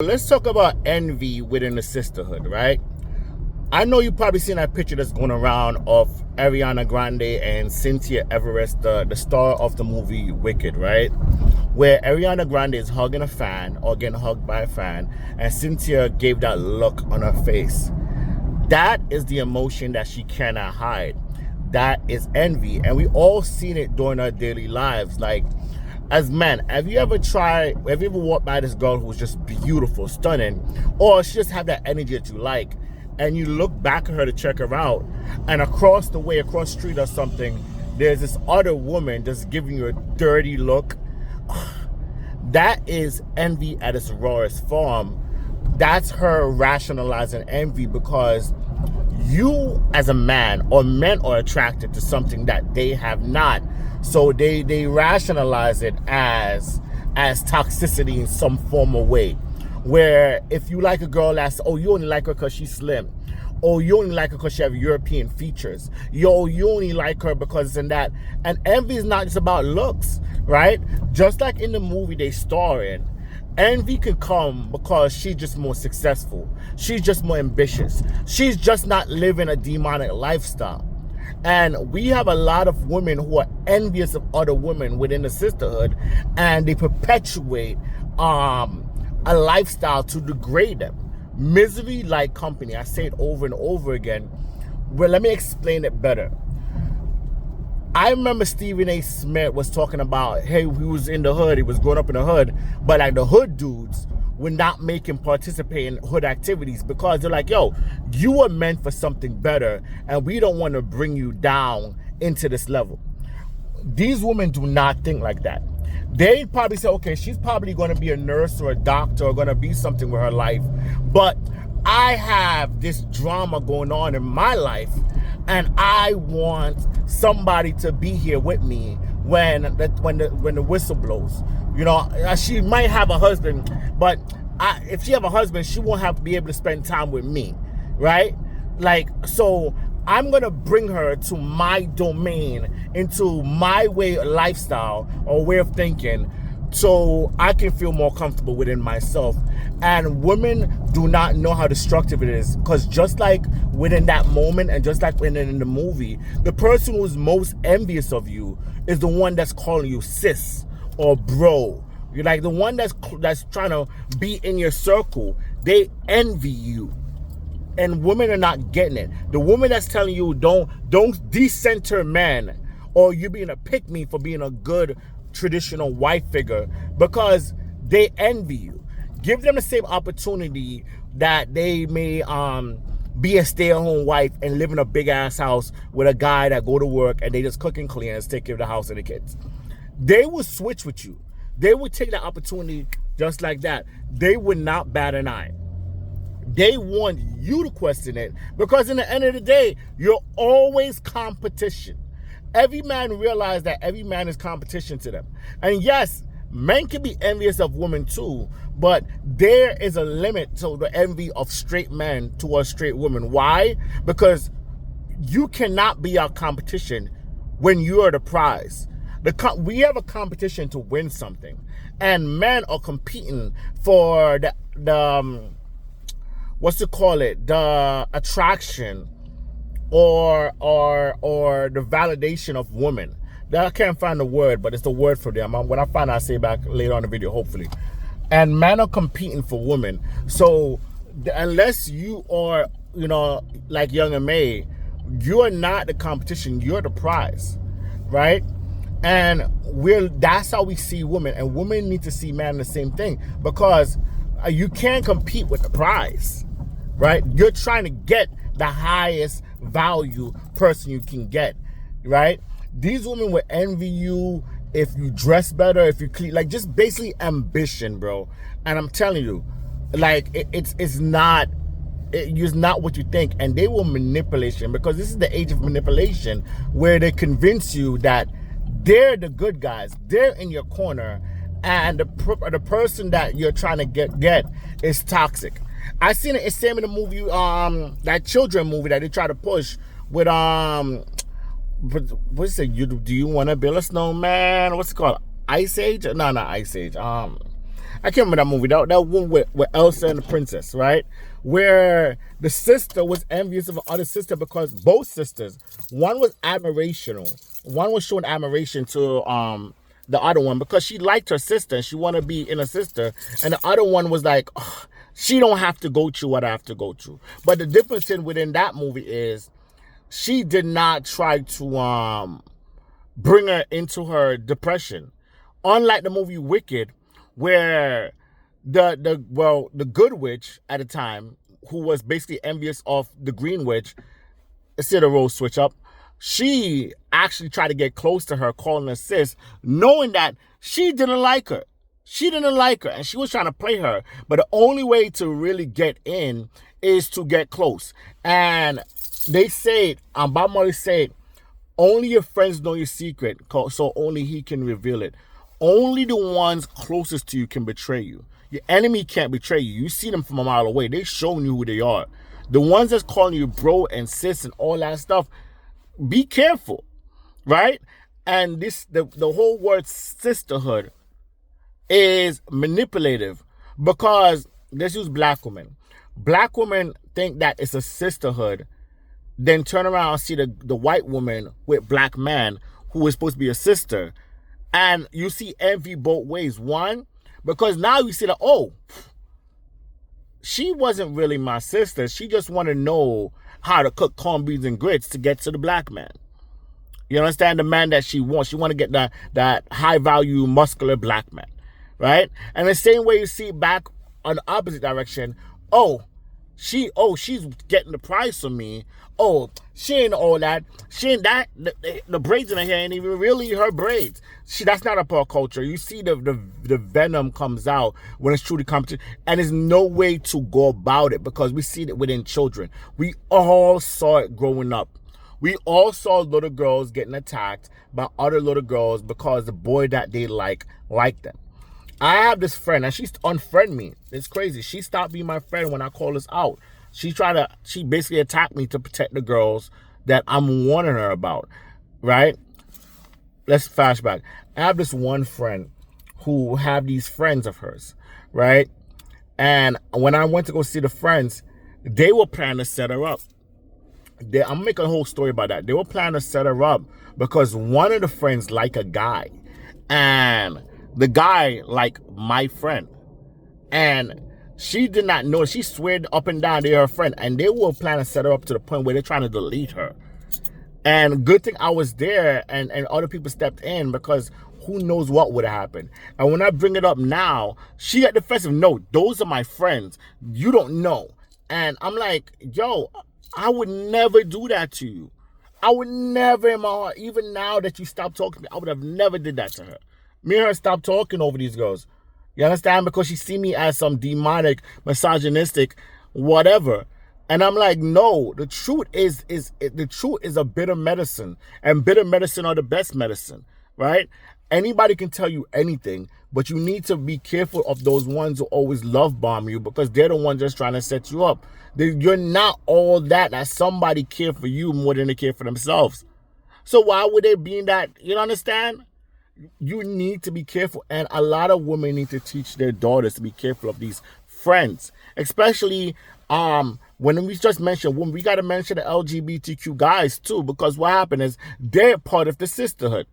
Let's talk about envy within the sisterhood, right? I know you probably seen that picture that's going around of Ariana Grande and Cynthia Everest, the star of the movie Wicked, right? Where Ariana Grande is hugging a fan or getting hugged by a fan, and Cynthia gave that look on her face. That is the emotion that she cannot hide. That is envy, and we all seen it during our daily lives. Like, as men, have you ever walked by this girl who's just beautiful, stunning, or she just have that energy that you like, and you look back at her to check her out, and across the way, across the street or something, there's this other woman just giving you a dirty look? That is envy at its rawest form. That's her rationalizing envy, because you as a man, or men, are attracted to something that they have not. So they rationalize it as toxicity in some form or way. Where if you like a girl, that's, oh, you only like her because she's slim. Oh, you only like her because she have European features. Yo, you only like her because it's in that. And envy is not just about looks, right? Just like in the movie they star in, envy can come because she's just more successful. She's just more ambitious. She's just not living a demonic lifestyle. And we have a lot of women who are envious of other women within the sisterhood, and they perpetuate a lifestyle to degrade them. Misery like company. I say it over and over again. Well, let me explain it better. I remember Stephen A. Smith was talking about, hey, he was in the hood, he was growing up in the hood, but like the hood dudes would not make him participate in hood activities because they're like, yo, you were meant for something better, and we don't want to bring you down into this level. These women do not think like that. They probably say, okay, she's probably going to be a nurse or a doctor or going to be something with her life, but I have this drama going on in my life, and I want somebody to be here with me when the whistle blows. You know, she might have a husband, but if she have a husband, she won't have to be able to spend time with me, right? Like, so I'm gonna bring her to my domain, into my lifestyle or way of thinking, so I can feel more comfortable within myself. And women do not know how destructive it is, because just like within that moment, and just like in the movie, the person who's most envious of you is the one that's calling you sis or bro. You're like the one that's trying to be in your circle. They envy you. And women are not getting it. The woman that's telling you don't decenter man, or you being a pick-me for being a good traditional white figure, because they envy you. Give them the same opportunity that they may be a stay-at-home wife and live in a big-ass house with a guy that go to work and they just cook and clean and take care of the house and the kids. They will switch with you. They would take that opportunity just like that. They would not bat an eye. They want you to question it, because in the end of the day, you're always competition. Every man realizes that every man is competition to them. And yes, men can be envious of women too, but there is a limit to the envy of straight men towards straight women. Why? Because you cannot be our competition when you are the prize. We have a competition to win something, and men are competing for the what's to call it, the attraction or the validation of women. I can't find the word, but it's the word for them. When I find it, I'll say back later on in the video, hopefully. And men are competing for women. So unless you are, like Young and May, you are not the competition, you're the prize, right? And that's how we see women, and women need to see men the same thing, because you can't compete with the prize, right? You're trying to get the highest value person you can get, right? These women will envy you if you dress better, if you clean, like just basically ambition, bro. And I'm telling you, like it's not what you think, and they will manipulate you, because this is the age of manipulation, where they convince you that they're the good guys, they're in your corner, and the person that you're trying to get is toxic. I seen it. It's same in the movie, that children movie that they try to push with what's it? Do you want to build a snowman? What's it called? Ice Age? No, not Ice Age. I can't remember that movie. That one with Elsa and the princess, right? Where the sister was envious of the other sister because both sisters, one was admirational, one was showing admiration to the other one because she liked her sister and she wanted to be in her sister, and the other one was like, "Ugh, she don't have to go through what I have to go through." But the difference within that movie is she did not try to bring her into her depression. Unlike the movie Wicked, where the good witch at the time, who was basically envious of the green witch, instead of role switch up, she actually tried to get close to her, calling her sis, knowing that she didn't like her. She didn't like her, and she was trying to play her. But the only way to really get in is to get close. And they said, Bob Marley said, only your friends know your secret, so only he can reveal it. Only the ones closest to you can betray you. Your enemy can't betray you. You see them from a mile away. They're showing you who they are. The ones that's calling you bro and sis and all that stuff, be careful, right? And the whole word sisterhood is manipulative because let's use black women. Black women think that it's a sisterhood, then turn around and see the white woman with black man who is supposed to be a sister. And you see envy both ways. One, because now you see that, oh, she wasn't really my sister. She just want to know how to cook corned beans and grits to get to the black man. You understand? The man that she wants. She want to get that high value, muscular black man. Right? And the same way you see back on the opposite direction, she's getting the prize from me. Oh, she ain't all that. She ain't that. The braids in her hair ain't even really her braids. That's not a pop culture. You see the venom comes out when it's truly competition, and there's no way to go about it because we see it within children. We all saw it growing up. We all saw little girls getting attacked by other little girls because the boy that they liked them. I have this friend, and she's unfriend me. It's crazy. She stopped being my friend when I called us out. She basically attacked me to protect the girls that I'm warning her about, right? Let's flashback. I have this one friend who have these friends of hers, right? And when I went to go see the friends, they were planning to set her up. I'm making a whole story about that. They were planning to set her up because one of the friends liked a guy, and the guy liked my friend, and she did not know. She sweared up and down they're her friend, and they were planning to set her up to the point where they're trying to delete her. And good thing I was there, and other people stepped in because who knows what would have happened. And when I bring it up now, she got defensive. No, those are my friends. You don't know. And I'm like, yo, I would never do that to you. I would never in my heart, even now that you stopped talking to me, I would have never did that to her. Me and her stopped talking over these girls. You understand? Because she see me as some demonic, misogynistic, whatever. And I'm like, no, the truth is a bitter medicine. And bitter medicine are the best medicine, right? Anybody can tell you anything, but you need to be careful of those ones who always love bomb you because they're the ones just trying to set you up. You're not all that somebody care for you more than they care for themselves. So why would they be in that? You understand? You need to be careful, and a lot of women need to teach their daughters to be careful of these friends, especially when we just mentioned women. We got to mention the LGBTQ guys too, because what happened is they're part of the sisterhood.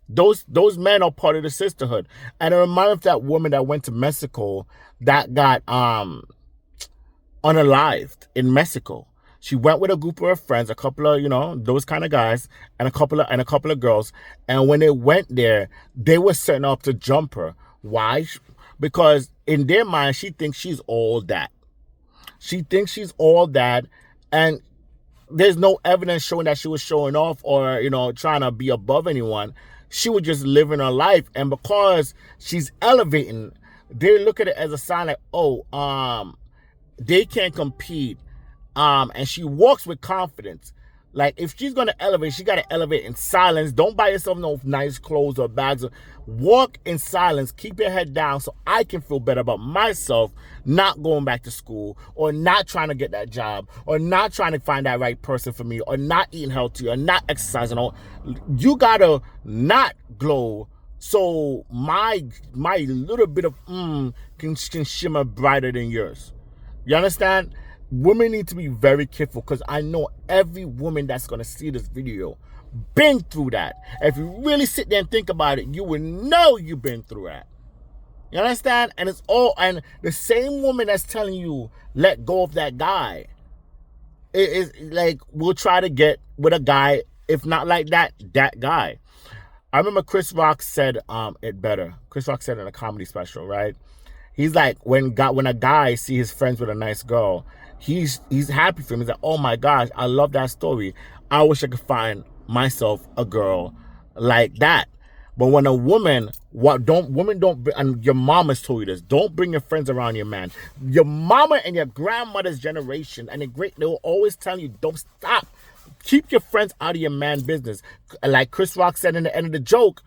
Those men are part of the sisterhood, and it reminds me of that woman that went to Mexico that got unalived in Mexico. She went with a group of her friends, a couple of, those kind of guys, and a couple of girls. And when they went there, they were setting up to jump her. Why? Because in their mind, she thinks she's all that. She thinks she's all that. And there's no evidence showing that she was showing off or, trying to be above anyone. She was just living her life. And because she's elevating, they look at it as a sign like, they can't compete. And she walks with confidence. Like, if she's going to elevate, she got to elevate in silence. Don't buy yourself no nice clothes or bags. Walk in silence. Keep your head down so I can feel better about myself not going back to school or not trying to get that job or not trying to find that right person for me or not eating healthy or not exercising. You got to not glow So my little bit of can shimmer brighter than yours. You understand? Women need to be very careful, because I know every woman that's gonna see this video been through that. If you really sit there and think about it, you will know you've been through that. You understand? And and the same woman that's telling you let go of that guy, it is like, we'll try to get with a guy, if not like that guy. I remember Chris Rock said it better. Chris Rock said in a comedy special, right? He's like, when a guy see his friends with a nice girl, he's happy for him. He's like, oh my gosh, I love that story. I wish I could find myself a girl like that. But when a woman, and your mama's told you this, don't bring your friends around your man. Your mama and your grandmother's generation and they will always tell you, don't stop. Keep your friends out of your man business. Like Chris Rock said in the end of the joke,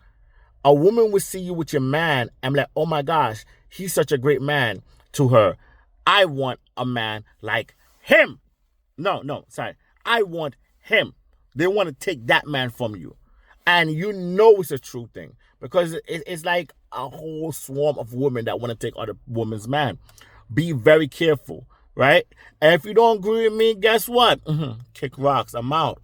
a woman would see you with your man and be like, oh my gosh, he's such a great man, to her. I want a man like him. No, sorry. I want him. They want to take that man from you. And you know it's a true thing, because it's like a whole swarm of women that want to take other women's man. Be very careful, right? And if you don't agree with me, guess what? Kick rocks. I'm out.